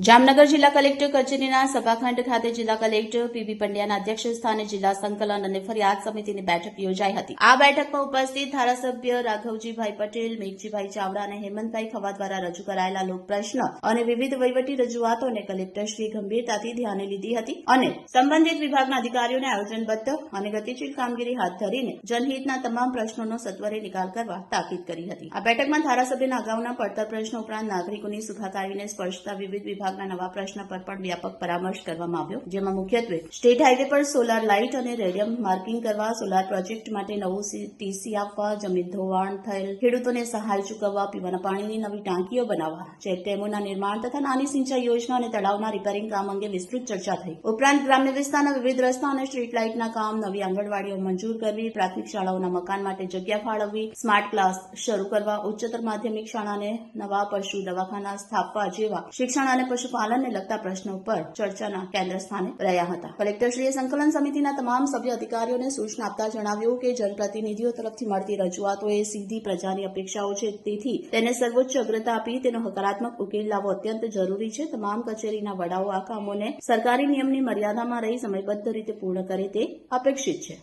જામનગર જિલ્લા કલેક્ટર કચેરીના સભાખંડ ખાતે જિલ્લા કલેક્ટર પીબી પંડ્યાના અધ્યક્ષ સ્થાને જિલ્લા સંકલન અને ફરિયાદ સમિતિની બેઠક યોજાઈ હતી। આ બેઠકમાં ઉપસ્થિત ધારાસભ્ય રાઘવજીભાઈ પટેલ, મેઘજીભાઈ ચાવડા અને હેમંતભાઈ ખવા દ્વારા રજૂ કરાયેલા લોકપ્રશ્ન અને વિવિધ વહીવટી રજૂઆતોને કલેક્ટરશ્રીએ ગંભીરતાથી ધ્યાને લીધી હતી અને સંબંધિત વિભાગના અધિકારીઓને આયોજનબદ્ધ અને ગતિશીલ કામગીરી હાથ ધરીને જનહિતના તમામ પ્રશ્નોનો સત્વરે નિકાલ કરવા તાકીદ કરી હતી। આ બેઠકમાં ધારાસભ્યના અગાઉના પડતર પ્રશ્નો ઉપરાંત નાગરિકોની સુખાકારીને સ્પર્શતા વિવિધ વિભાગના નવા પ્રશ્ન પર પણ વ્યાપક પરામર્શ કરવામાં આવ્યો, જેમાં મુખ્યત્વે સ્ટેટ હાઈવે પર સોલાર લાઇટ અને રેડિયમ માર્કિંગ કરવા, સોલાર પ્રોજેક્ટ માટે નવું ટીસી આપવા, જમીન ધોવાણ થયેલ ખેડૂતોને સહાય ચૂકવવા, પીવાના પાણીની નવી ટાંકીઓ બનાવવા, ચેક ડેમોના નિર્માણ તથા નાની સિંચાઈ યોજના અને તળાવના રિપેરિંગ કામ અંગે વિસ્તૃત ચર્ચા થઈ। ઉપરાંત ગ્રામ્ય વિસ્તારના વિવિધ રસ્તા અને સ્ટ્રીટ લાઇટના કામ, નવી આંગણવાડીઓ મંજૂર કરવી, પ્રાથમિક શાળાઓના મકાન માટે જગ્યા ફાળવવી, સ્માર્ટ ક્લાસ શરૂ કરવા, ઉચ્ચતર માધ્યમિક શાળાને નવા પશુ દવાખાના સ્થાપવા જેવા શિક્ષણ અને પશુપાલનને લગતા પ્રશ્નો પર ચર્ચાના કેન્દ્ર સ્થાને રહ્યા હતા। કલેક્ટરશ્રીએ સંકલન સમિતિના તમામ સભ્ય અધિકારીઓને સૂચના આપતા જણાવ્યું કે જનપ્રતિનિધિઓ તરફથી મળતી રજૂઆતો એ સીધી પ્રજાની અપેક્ષાઓ છે, તેથી તેને સર્વોચ્ચ અગ્રતા આપી તેનો હકારાત્મક ઉકેલ લાવવો અત્યંત જરૂરી છે। તમામ કચેરીના વડાઓ આ કામોને સરકારી નિયમની મર્યાદામાં રહી સમયબદ્ધ રીતે પૂર્ણ કરે તે અપેક્ષિત છે।